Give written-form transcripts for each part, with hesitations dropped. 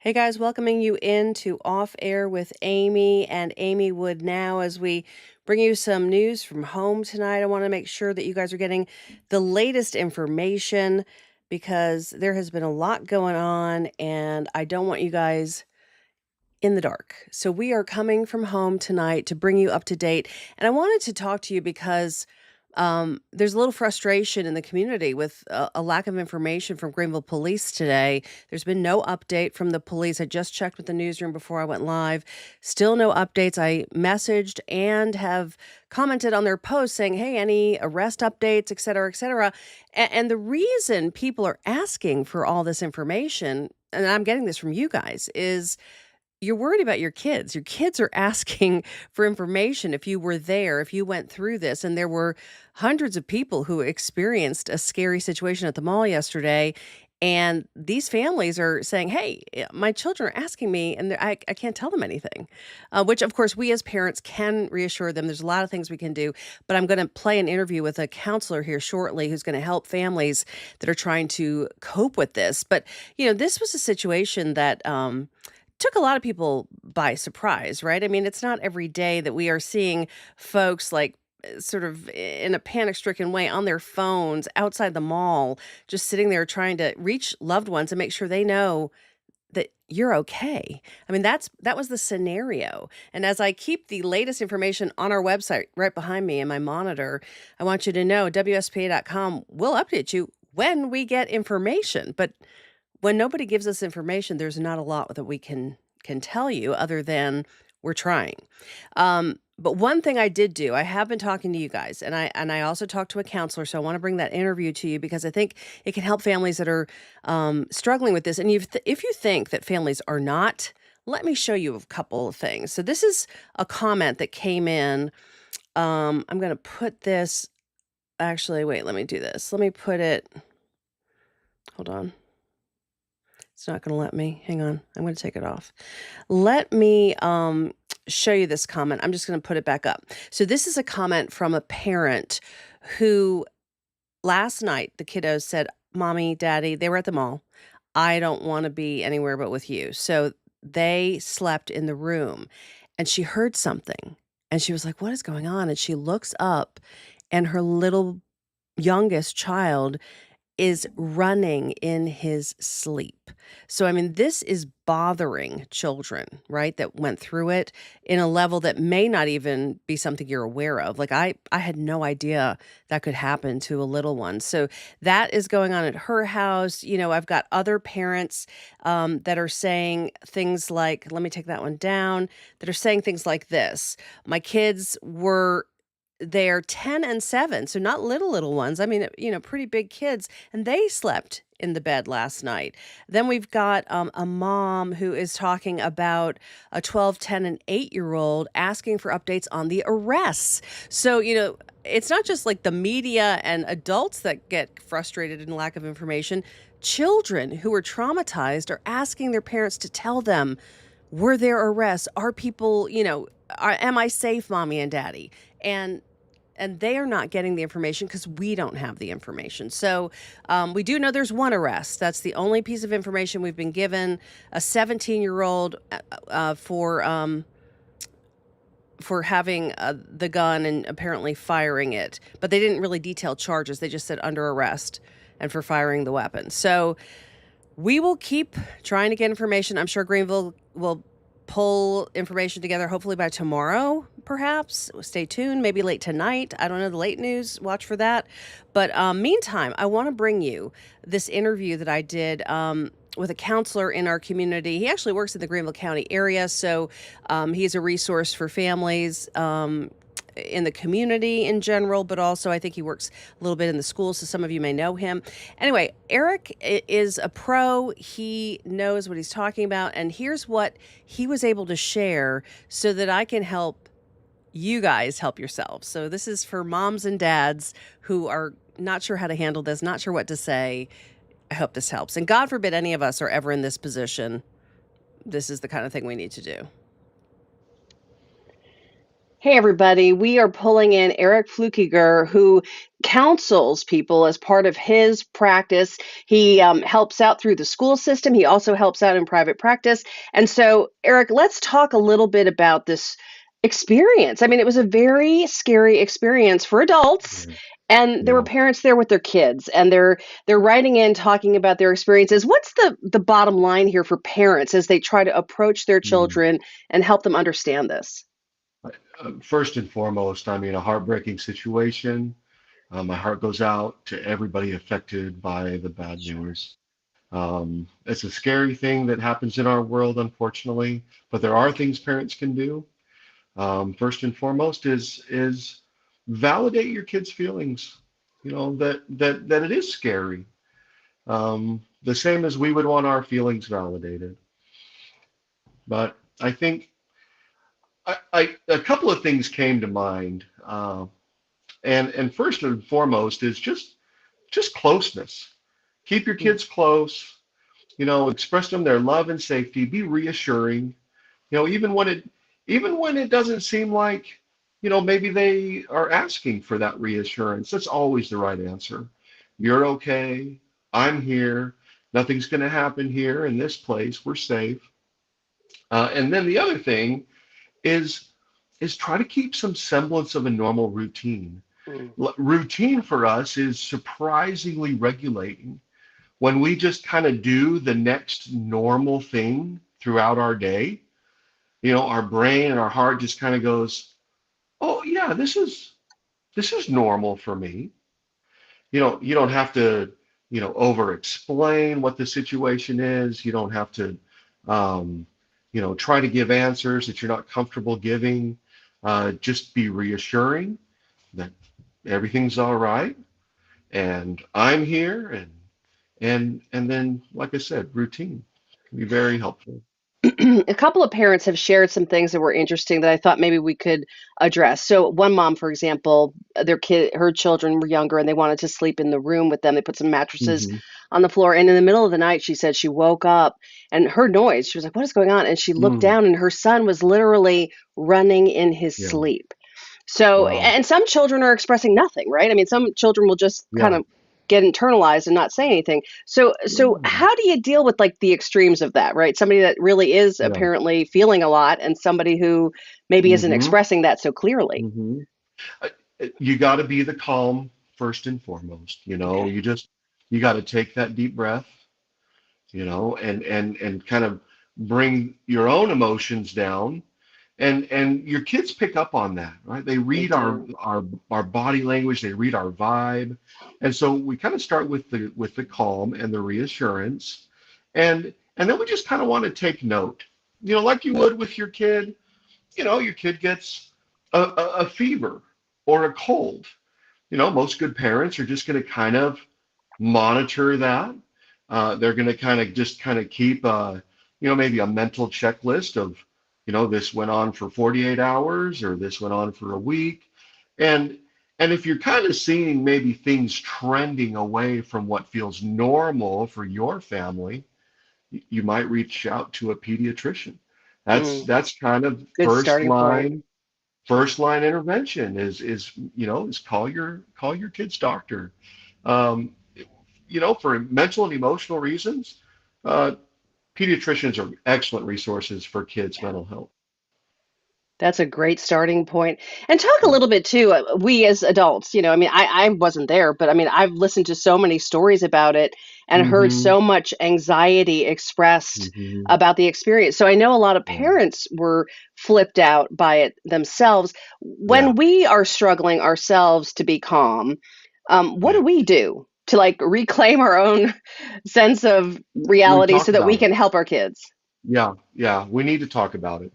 Hey guys, welcoming you into Off Air with Amy and Amy Wood now as we bring you some news from home tonight. I want to make sure that you guys are getting the latest information because there has been a lot going on and I don't want you guys in the dark. So we are coming from home tonight to bring you up to date. And I wanted to talk to you because there's a little frustration in the community with a lack of information from Greenville Police today. There's been no update from the police. I just checked with the newsroom before I went live. Still no updates. I messaged and have commented on their post saying, hey, any arrest updates, et cetera, et cetera. And the reason people are asking for all this information, and I'm getting this from you guys, is you're worried about your kids. Your kids are asking for information if you were there, if you went through this. And there were hundreds of people who experienced a scary situation at the mall yesterday. And these families are saying, hey, my children are asking me, and I can't tell them anything, which, of course, we as parents can reassure them. There's a lot of things we can do. But I'm going to play an interview with a counselor here shortly who's going to help families that are trying to cope with this. But, this was a situation that took a lot of people by surprise, right? I mean, it's not every day that we are seeing folks like sort of in a panic stricken way on their phones outside the mall, just sitting there trying to reach loved ones and make sure they know that you're okay. I mean, that was the scenario. And as I keep the latest information on our website right behind me in my monitor, I want you to know WSPA.com will update you when we get information. But when nobody gives us information, there's not a lot that we can tell you other than we're trying. But one thing I did do, I have been talking to you guys, and I also talked to a counselor, so I want to bring that interview to you because I think it can help families that are struggling with this. And if you think that families are not, let me show you a couple of things. So this is a comment that came in. I'm going to put this. Actually, wait. Let me do this. Let me put it. Hold on. It's not going to let me. Hang on. I'm going to take it off. Let me show you this comment. I'm just going to put it back up. So this is a comment from a parent who last night, the kiddos said, Mommy, Daddy, they were at the mall. I don't want to be anywhere but with you. So they slept in the room and she heard something and she was like, what is going on? And she looks up and her little youngest child is running in his sleep. So, I mean, this is bothering children, right? That went through it in a level that may not even be something you're aware of. Like I had no idea that could happen to a little one. So that is going on at her house. I've got other parents that are saying things like, let me take that one down, that are saying things like this. My kids were they're 10 and 7, so not little ones. I mean, pretty big kids, and they slept in the bed last night. Then we've got a mom who is talking about a 12, 10, and 8-year-old asking for updates on the arrests. So, it's not just like the media and adults that get frustrated in lack of information. Children who are traumatized are asking their parents to tell them, were there arrests? Are people, am I safe, Mommy and Daddy? And they are not getting the information because we don't have the information. So we do know there's one arrest. That's the only piece of information we've been given. A 17-year-old for having the gun and apparently firing it. But they didn't really detail charges. They just said under arrest and for firing the weapon. So we will keep trying to get information. I'm sure Greenville will pull information together hopefully by tomorrow, perhaps. Stay tuned, maybe late tonight. I don't know the late news. Watch for that. But meantime, I want to bring you this interview that I did with a counselor in our community. He actually works in the Greenville County area, so he's a resource for families in the community in general, but also I think he works a little bit in the schools, so some of you may know him. Anyway, Eric is a pro. He knows what he's talking about, and here's what he was able to share so that I can help you guys help yourselves. So this is for moms and dads who are not sure how to handle this, not sure what to say. I hope this helps. And God forbid any of us are ever in this position. This is the kind of thing we need to do. Hey, everybody. We are pulling in Eric Flukiger, who counsels people as part of his practice. He helps out through the school system. He also helps out in private practice. And so, Eric, let's talk a little bit about this experience. I mean, it was a very scary experience for adults. Yeah. And there were Yeah. parents there with their kids, and they're writing in talking about their experiences. What's the bottom line here for parents as they try to approach their Mm. children and help them understand this? First and foremost, I mean, a heartbreaking situation. My heart goes out to everybody affected by the bad Sure. news. It's a scary thing that happens in our world, unfortunately, but there are things parents can do. First and foremost is validate your kids' feelings. You know that it is scary. The same as we would want our feelings validated. But I think a couple of things came to mind. And first and foremost is just closeness. Keep your Mm, kids close, express them their love and safety, be reassuring, even when it doesn't seem like, maybe they are asking for that reassurance. That's always the right answer. You're okay. I'm here. Nothing's going to happen here in this place. We're safe. And then the other thing is is try to keep some semblance of a normal routine. mm. Routine for us is surprisingly regulating. When we just kind of do the next normal thing throughout our day, our brain and our heart just kind of goes, "Oh yeah, this is normal for me." You don't have to, over explain what the situation is. You don't have to, um, try to give answers that you're not comfortable giving. Just be reassuring that everything's all right and I'm here, and then, like I said, routine can be very helpful. A couple of parents have shared some things that were interesting that I thought maybe we could address. So, one mom, for example, her children were younger and they wanted to sleep in the room with them. They put some mattresses Hmm. on the floor, and in the middle of the night, she said she woke up and heard noise. She was like, "What is going on?" And she looked Mm. down, and her son was literally running in his Yeah. sleep. So, Wow. and some children are expressing nothing, right? I mean, some children will just kind Yeah. of get internalized and not say anything. So Yeah. how do you deal with like the extremes of that, right? Somebody that really is Yeah. apparently feeling a lot and somebody who maybe isn't Hmm. expressing that so clearly. Hmm. You got to be the calm first and foremost. Okay. You got to take that deep breath, and kind of bring your own emotions down. And your kids pick up on that, right? They They read our do. our our body language, they read our vibe. And so we kind of start with the calm and the reassurance. And then we just kind of want to take note. Like you would with your kid. Your kid gets a fever or a cold. Most good parents are just going to kind of monitor that. They're going to kind of keep, maybe a mental checklist of, this went on for 48 hours or this went on for a week. And and if you're kind of seeing maybe things trending away from what feels normal for your family, you might reach out to a pediatrician. That's Mm, that's kind of good starting point. first line intervention is call your kid's doctor. Um, for mental and emotional reasons, uh, pediatricians are excellent resources for kids' Yeah. mental health. That's a great starting point. And talk a Yeah. little bit too, we as adults, I mean, I wasn't there, but I mean, I've listened to so many stories about it and heard Hmm. so much anxiety expressed Hmm. about the experience. So I know a lot of Yeah. parents were flipped out by it themselves. Yeah. When we are struggling ourselves to be calm, what do Yeah. we do to like reclaim our own sense of We reality talk so that we about it. can help our kids? Yeah, yeah, we need to talk about it.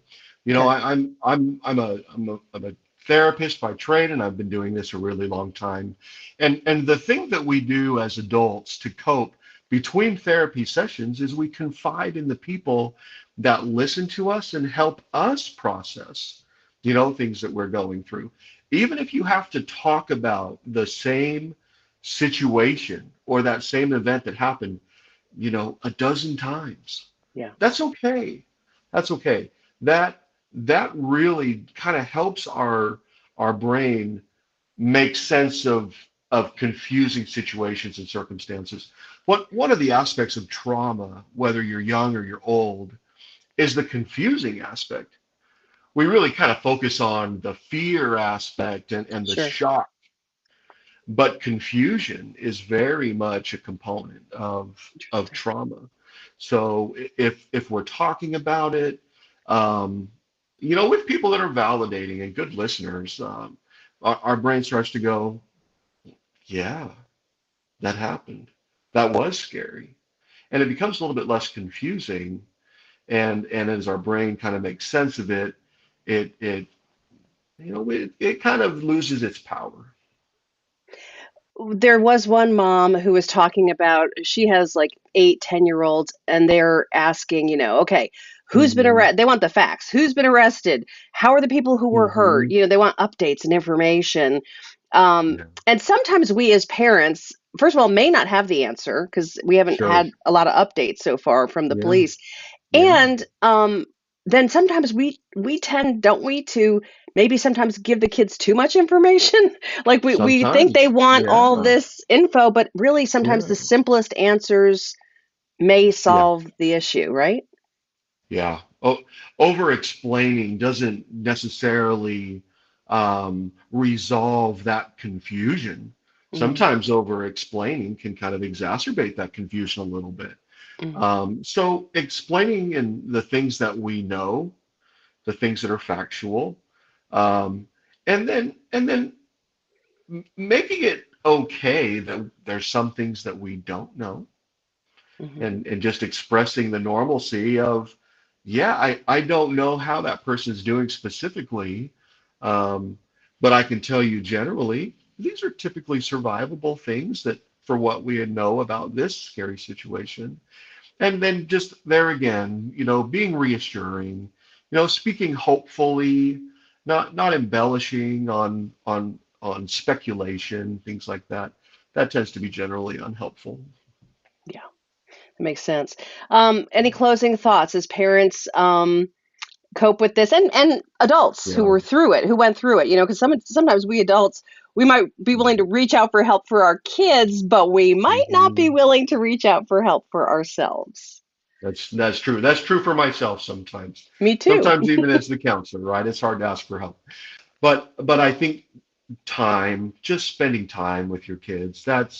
Okay. I'm a therapist by trade, and I've been doing this a really long time. And the thing that we do as adults to cope between therapy sessions is we confide in the people that listen to us and help us process, things that we're going through. Even if you have to talk about the same situation or that same event that happened, a dozen times, Yeah. that's okay. That's okay. That that really kind of helps our brain make sense of confusing situations and circumstances. One of the aspects of trauma, whether you're young or you're old, is the confusing aspect. We really kind of focus on the fear aspect and the Sure. shock, but confusion is very much a component of Interesting. trauma. So if we're talking about it, um, with people that are validating and good listeners, our brain starts to go, yeah, that happened. That was scary. And it becomes a little bit less confusing. And as our brain kind of makes sense of it, it kind of loses its power. There was one mom who was talking about she has like 8, 10 year olds, and they're asking, okay, who's been Hmm. arrested? They want the facts. Who's been arrested? How are the people who were hurt? Hmm. They want updates and information. Yeah. And sometimes we as parents, first of all, may not have the answer because we haven't Sure. had a lot of updates so far from the Yeah. police. Yeah. And then sometimes we tend, don't we, to maybe sometimes give the kids too much information. Like we think they Sometimes. want all Yeah. this info, but really sometimes Yeah. the simplest answers may Yeah. solve the issue, right? Yeah. Over explaining doesn't necessarily resolve that confusion. Mm, Sometimes over explaining can kind of exacerbate that confusion a little bit. mm, So explaining in the things that we know, the things that are factual, um, and then making it okay that there's some things that we don't know, mhm. and just expressing the normalcy of, yeah, I don't know how that person's doing specifically, um, but I can tell you generally, these are typically survivable things that for what we know about this scary situation. And then just there again, being reassuring, speaking hopefully, not embellishing on speculation, things like that. That tends to be generally unhelpful. Yeah, that makes sense. Any closing thoughts as parents cope with this, and adults who Yeah. were through it, who went through it, because sometimes we adults, we might be willing to reach out for help for our kids, but we might not be Hmm. willing to reach out for help for ourselves. That's true. That's true for myself sometimes. Me too. Sometimes even as the counselor, right? It's hard to ask for help. But I think time, just spending time with your kids, that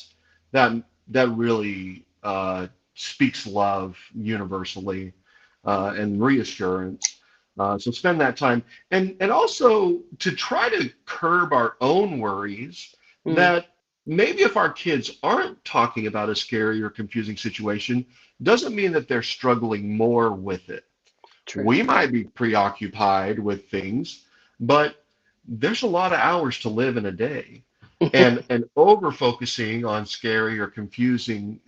that really speaks love universally, and reassurance. So spend that time, and also to try to curb our own worries Mm, that maybe if our kids aren't talking about a scary or confusing situation, doesn't mean that they're struggling more with it. true. We might be preoccupied with things, but there's a lot of hours to live in a day. And over focusing on scary or confusing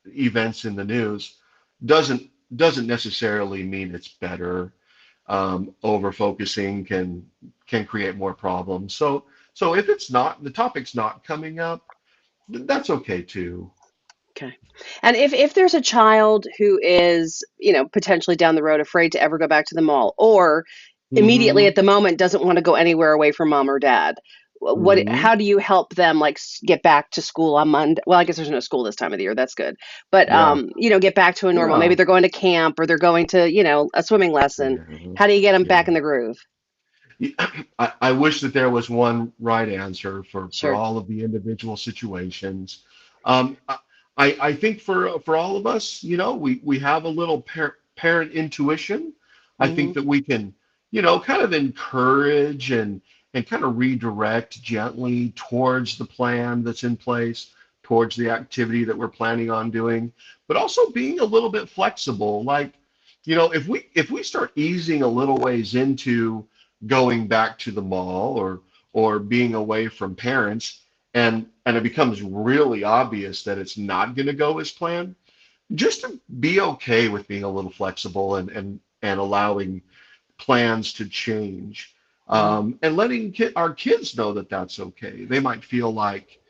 events in the news doesn't doesn't necessarily mean it's better. Over focusing can create more problems. So if it's not, the topic's not coming up, that's okay too. Okay. And if there's a child who is, potentially down the road afraid to ever go back to the mall, or immediately Hmm. at the moment doesn't want to go anywhere away from mom or dad, Hmm. how do you help them like get back to school on Monday? Well, I guess there's no school this time of the year. That's good. But Yeah. get back to a normal. Yeah. Maybe they're going to camp or they're going to, a swimming lesson. Yeah. How do you get them Yeah. back in the groove? I wish that there was one right answer for Sure. all of the individual situations. Um, I think for all of us, we have a little parent intuition. I think Hmm. that we can, kind of encourage and kind of redirect gently towards the plan that's in place, towards the activity that we're planning on doing, but also being a little bit flexible. Like, if we start easing a little ways into going back to the mall or being away from parents, and it becomes really obvious that it's not going to go as planned, just to be okay with being a little flexible and allowing plans to change, Hmm. and letting our kids know that that's okay. They might feel like,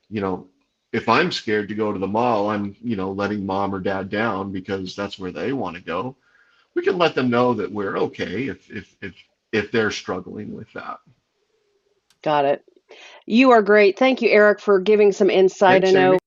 you know if I'm scared to go to the mall, I'm letting mom or dad down because that's where they want to go. we can let them know that we're okay if they're struggling with that. Got it. You are great. Thank you, Eric, for giving some insight. I Thanks, know. Amy.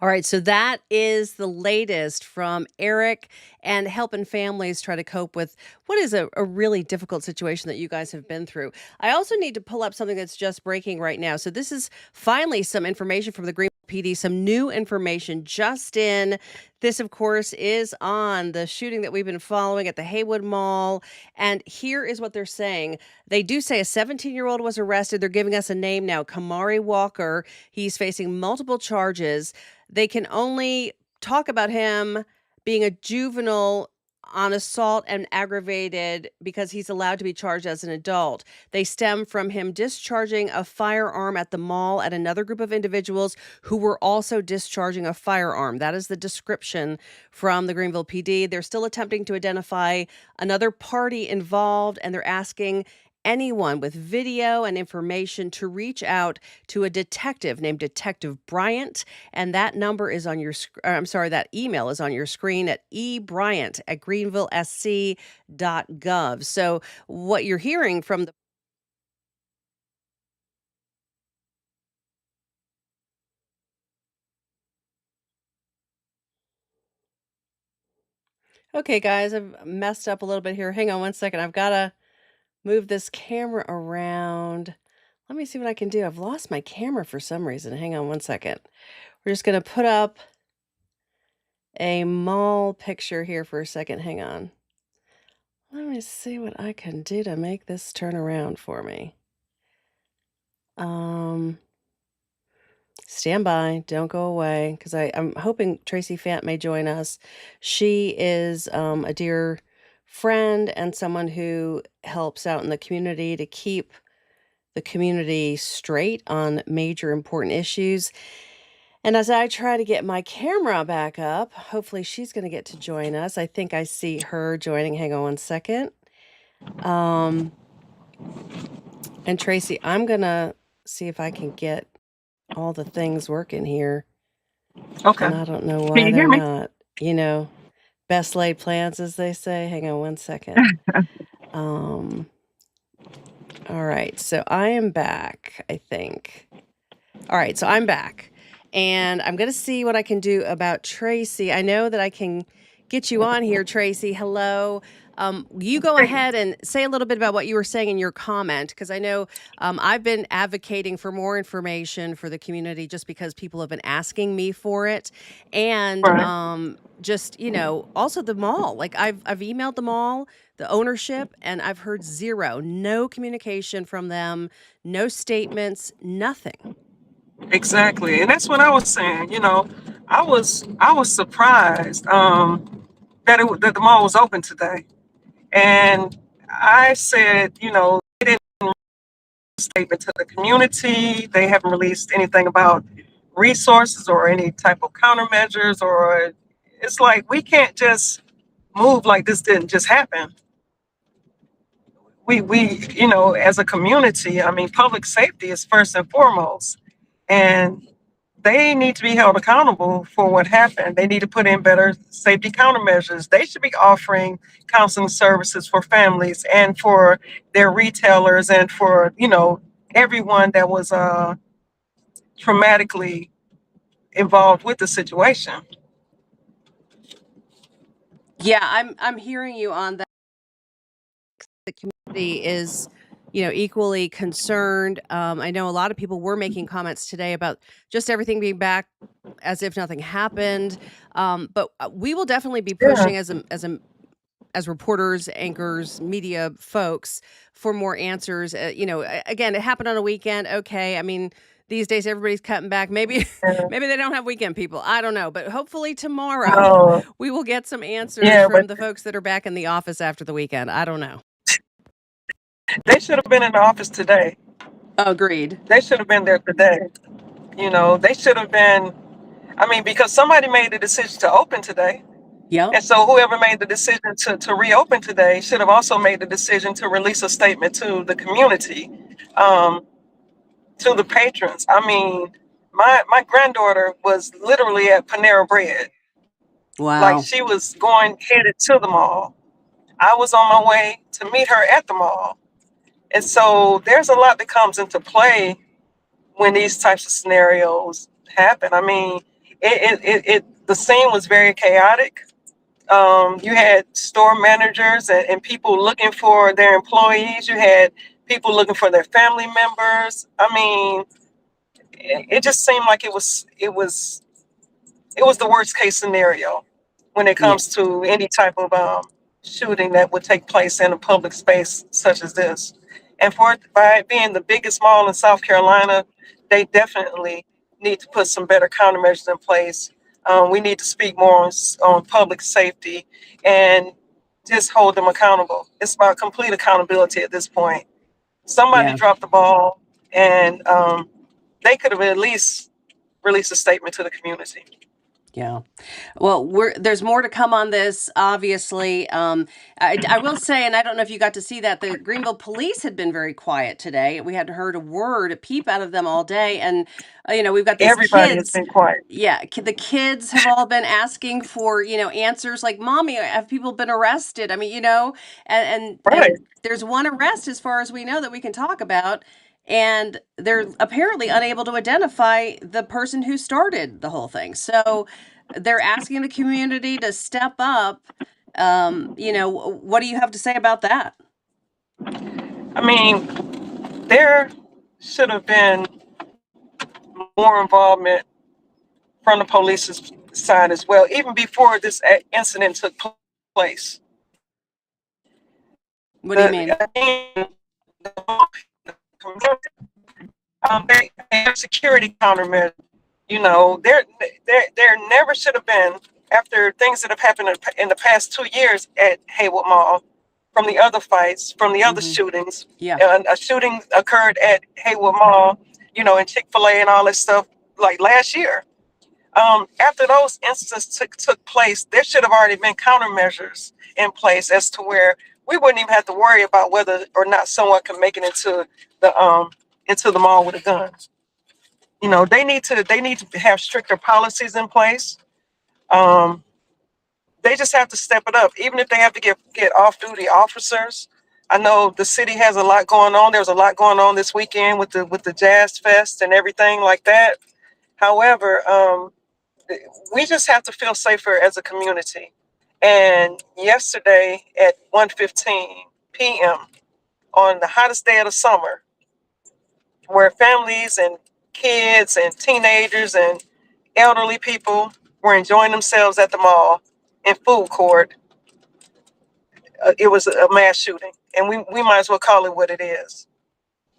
All right, so that is the latest from Eric and helping families try to cope with what is a really difficult situation that you guys have been through. I also need to pull up something that's just breaking right now. So, this is finally some information from the Greenville PD, some new information just in. This, of course, is on the shooting that we've been following at the Haywood Mall. And here is what they're saying. They do say a 17-year-old was arrested. They're giving us a name now, Kamari Walker. He's facing multiple charges. They can only talk about him being a juvenile on assault and aggravated because he's allowed to be charged as an adult. They stem from him discharging a firearm at the mall at another group of individuals who were also discharging a firearm. That is the description from the Greenville PD. They're still attempting to identify another party involved, and they're asking anyone with video and information to reach out to a detective named Detective Bryant. And that number is on your, I'm sorry, that email is on your screen at ebryant@greenvillesc.gov. So what you're hearing from the Okay, guys, I've messed up a little bit here. Hang on one second. I've got to move this camera around. Let me see what I can do. I've lost my camera for some reason. Hang on one second. We're just going to put up a mall picture here for a second. Hang on. Let me see what I can do to make this turn around for me. Um, Stand by, don't go away, because I'm hoping Tracy Fant may join us. She is a dear friend and someone who helps out in the community to keep the community straight on major important issues. And as I try to get my camera back up, hopefully she's going to get to join us. I think I see her joining. Hang on one second. And Tracy, I'm going to see if I can get all the things working here. Okay. And I don't know Can why you they're hear me? not, best laid plans, as they say. Hang on one second. All right. So I am back, I think. All right. So I'm back. And I'm going to see what I can do about Tracy. I know that I can get you on here, Tracy. Hello. You go Hey, ahead and say a little bit about what you were saying in your comment, because I know I've been advocating for more information for the community just because people have been asking me for it, and right. just also the mall. Like I've emailed the mall, the ownership, and I've heard zero, no communication from them, no statements, nothing. Exactly. And that's what I was saying. I was surprised that the mall was open today. And I said, they didn't statement to the community. They haven't released anything about resources or any type of countermeasures, or it's like we can't just move like this didn't just happen. We as a community, I mean, public safety is first and foremost. And they need to be held accountable for what happened. They need to put in better safety countermeasures. They should be offering counseling services for families and for their retailers and for, everyone that was traumatically involved with the situation. Yeah, I'm hearing you on that. The community is, equally concerned. I know a lot of people were making comments today about just everything being back as if nothing happened. But we will definitely be Yeah. pushing as reporters, anchors, media folks for more answers. Again, it happened on a weekend. Okay, I mean, these days everybody's cutting back. Maybe Yeah. maybe they don't have weekend people. I don't know, but hopefully tomorrow No. we will get some answers Yeah, but from the folks that are back in the office after the weekend. I don't know. they should have been in the office today. Agreed. They should have been there today. They should have been, I mean, because somebody made the decision to open today. Yep. And so whoever made the decision to reopen today should have also made the decision to release a statement to the community, um, to the patrons. I mean, my granddaughter was literally at Panera Bread. Like Wow. she was headed to the mall. I was on my way to meet her at the mall. And so there's a lot that comes into play when these types of scenarios happen. I mean, the scene was very chaotic. You had store managers and people looking for their employees. You had people looking for their family members. I mean, it just seemed like it was the worst case scenario when it Yeah. comes to any type of shooting that would take place in a public space such as this. And for it, by it being the biggest mall in South Carolina, they definitely need to put some better countermeasures in place. We need to speak more on public safety and just hold them accountable. It's about complete accountability at this point. Somebody Yeah. dropped the ball, and they could have at least released a statement to the community. Yeah. Well, there's more to come on this, obviously. I will say, and I don't know if you got to see that, the Greenville police had been very quiet today. We hadn't heard a word, a peep out of them all day. And, we've got these Everybody has kids. been quiet. Yeah, the kids have all been asking for, answers like, "Mommy, have people been arrested?" I mean, Right. and there's one arrest as far as we know that we can talk about, and they're apparently unable to identify the person who started the whole thing. So they're asking the community to step up. What do you have to say about that? I mean, there should have been more involvement from the police's side as well, even before this incident took place. What do you mean? The they have security countermeasures. There never should have been, after things that have happened in the past 2 years at Haywood Mall, from the other fights, from the other Hmm. shootings. Yeah. A shooting occurred at Haywood Mall, and Chick-fil-A and all this stuff like last year. After those incidents took place, there should have already been countermeasures in place as to where we wouldn't even have to worry about whether or not someone can make it into the mall with a gun. They need to have stricter policies in place. Um, they just have to step it up, even if they have to get off duty officers. I know the city has a lot going on. There's a lot going on this weekend with the Jazz Fest and everything like that. However, we just have to feel safer as a community. And yesterday at 1:15 p.m. on the hottest day of the summer, where families and kids and teenagers and elderly people were enjoying themselves at the mall and food court, it was a mass shooting. And we might as well call it what it is.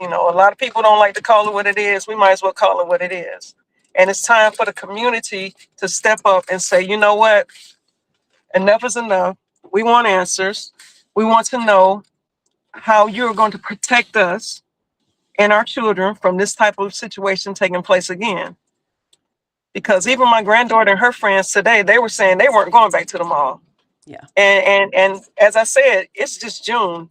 A lot of people don't like to call it what it is. We might as well call it what it is. And it's time for the community to step up and say, you know what? Enough is enough. We want answers. We want to know how you're going to protect us and our children from this type of situation taking place again. Because even my granddaughter and her friends today, they were saying they weren't going back to the mall. Yeah. And as I said, it's just June.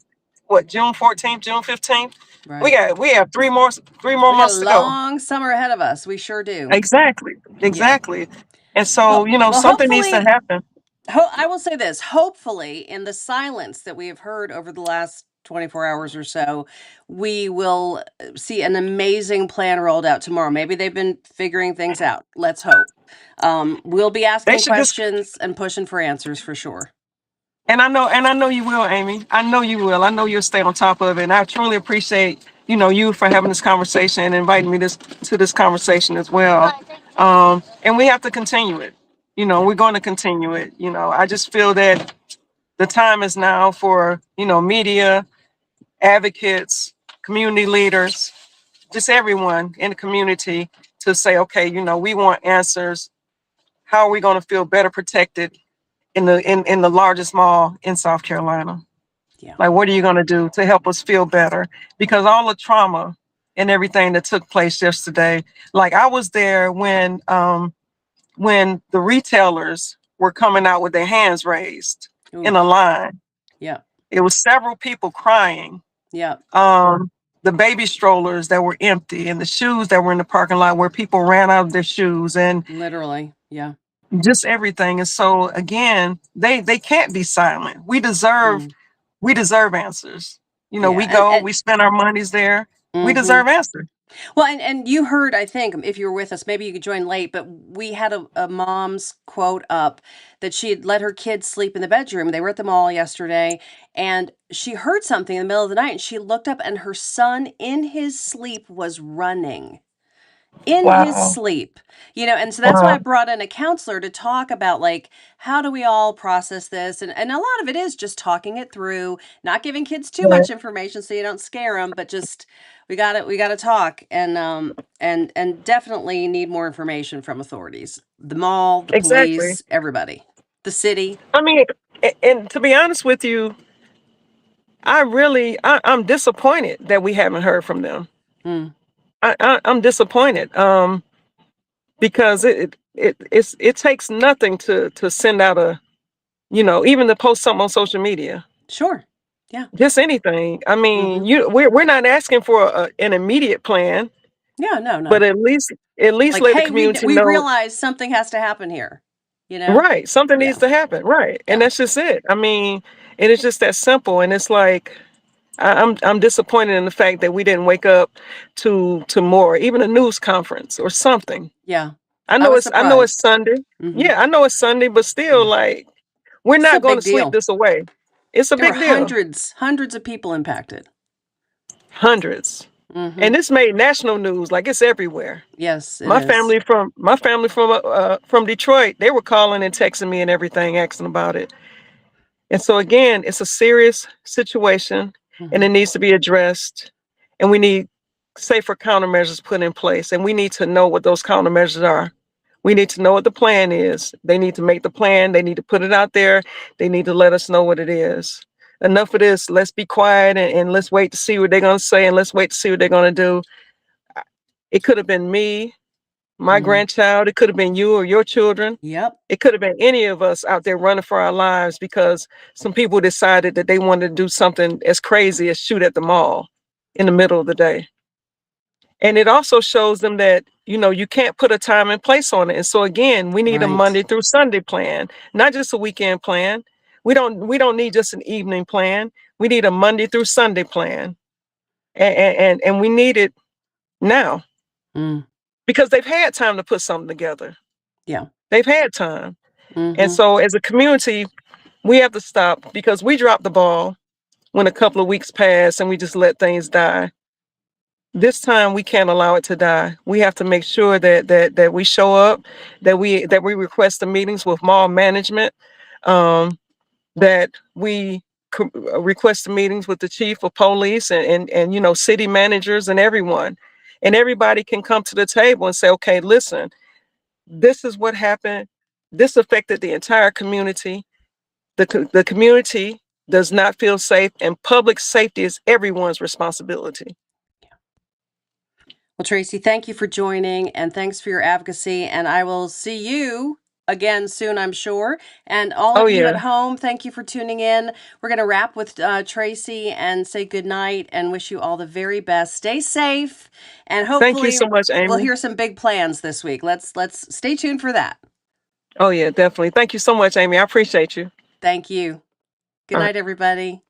What, June 14th, June 15th? Right. We have three more We got a months to go. long summer ahead of us. We sure do. Exactly. Yeah. Exactly. And so, Well, something needs to hopefully, happen. I will say this. Hopefully, in the silence that we have heard over the last 24 hours or so, we will see an amazing plan rolled out tomorrow. Maybe they've been figuring things out. Let's hope. We'll be They asking should just questions and pushing for answers for sure. and I know you will, Amy. I know you will. I know you'll stay on top of it. And I truly appreciate, you for having this conversation and inviting me to this conversation as well. And we have to continue it. Yeah. We're going to continue it. I just feel that the time is now for, media, advocates, community leaders, just everyone in the community to say, okay, we want answers. How are we going to feel better protected in the largest mall in South Carolina? Yeah. Like, what are you going to do to help us feel better? Because all the trauma and everything that took place yesterday, like I was there when the retailers were coming out with their hands raised in Ooh. a line. Yeah. It was several people crying. Yeah. The baby strollers that were empty and the shoes that were in the parking lot where people ran out of their shoes. And Literally. Yeah. just everything. And so again, they can't be silent. Mm, We deserve answers. You know, yeah, we go, we spend our monies there. We mhm. deserve answers. Well, and you heard, I think, if you were with us, maybe you could join late, but we had a mom's quote up that she had let her kids sleep in the bedroom. They were at the mall yesterday, and she heard something in the middle of the night, and she looked up, and her son in his sleep was running. In his Wow. sleep, and so that's why I Wow. brought in a counselor to talk about, like, how do we all process this, and a lot of it is just talking it through, not giving kids too Right. much information so you don't scare them, but just we got to talk, and definitely need more information from authorities, the mall, the Exactly. police, everybody, the city. I mean, and to be honest with you, I'm disappointed that we haven't heard from them. Mm, I'm disappointed. Because it takes nothing to send out a, even to post something on social media. sure. Yeah. Just anything. I mean, Hmm. we're not asking for an immediate plan, Yeah, no, but no. at least Like, let the hey, we community we know. realize something has to happen here, you know? Right, something needs Yeah. to happen. Right, and Yeah. that's just it. I mean, and it's just that simple. And it's like I'm disappointed in the fact that we didn't wake up to more, even a news conference or something. Yeah. I I know was it's surprised. Sunday. Mhm. Yeah, I know it's Sunday, but still, Yeah. like, we're This is a not going to big sleep deal. this away. It's a There were big deal. hundreds of people impacted. Hundreds. And Mhm. this made national news, like it's everywhere. Yes, it My is. family from Detroit, they were calling and texting me and everything, asking about it. And so again, it's a serious situation and it Mhm. needs to be addressed. And we need safer countermeasures put in place. And we need to know what those countermeasures are. We need to know what the plan is. They need to make the plan. They need to put it out there. They need to let us know what it is. Enough of this. Let's be quiet and let's wait to see what they're going to say and let's wait to see what they're going to do. It could have been me, my Mm. grandchild. It could have been you or your children. Yep. It could have been any of us out there running for our lives because some people decided that they wanted to do something as crazy as shoot at the mall in the middle of the day. And it also shows them that, you can't put a time and place on it. And so again, we need a Right. Monday through Sunday plan, not just a weekend plan. We don't need just an evening plan. We need a Monday through Sunday plan. And we need it now Mm. because they've had time to put something together. Yeah. They've had time. And Mhm. so as a community, we have to stop because we dropped the ball when a couple of weeks passed and we just let things die. This time we can't allow it to die. We have to make sure that we show up, that we request the meetings with mall management, um, that we request the meetings with the chief of police and city managers and everyone. And everybody can come to the table and say, okay, listen, this is what happened. This affected the entire community. The community does not feel safe, and public safety is everyone's responsibility. Well, Tracy, thank you for joining and thanks for your advocacy. And I will see you again soon, I'm sure. And all Oh of you at yeah. home, thank you for tuning in. We're going to wrap with Tracy and say good night and wish you all the very best. Stay safe, and Thank you hopefully so much, we'll Amy. hear some big plans this week. Let's stay tuned for that. Oh yeah, definitely. Thank you so much, Amy. I appreciate you. Thank you. Good All right. night, everybody.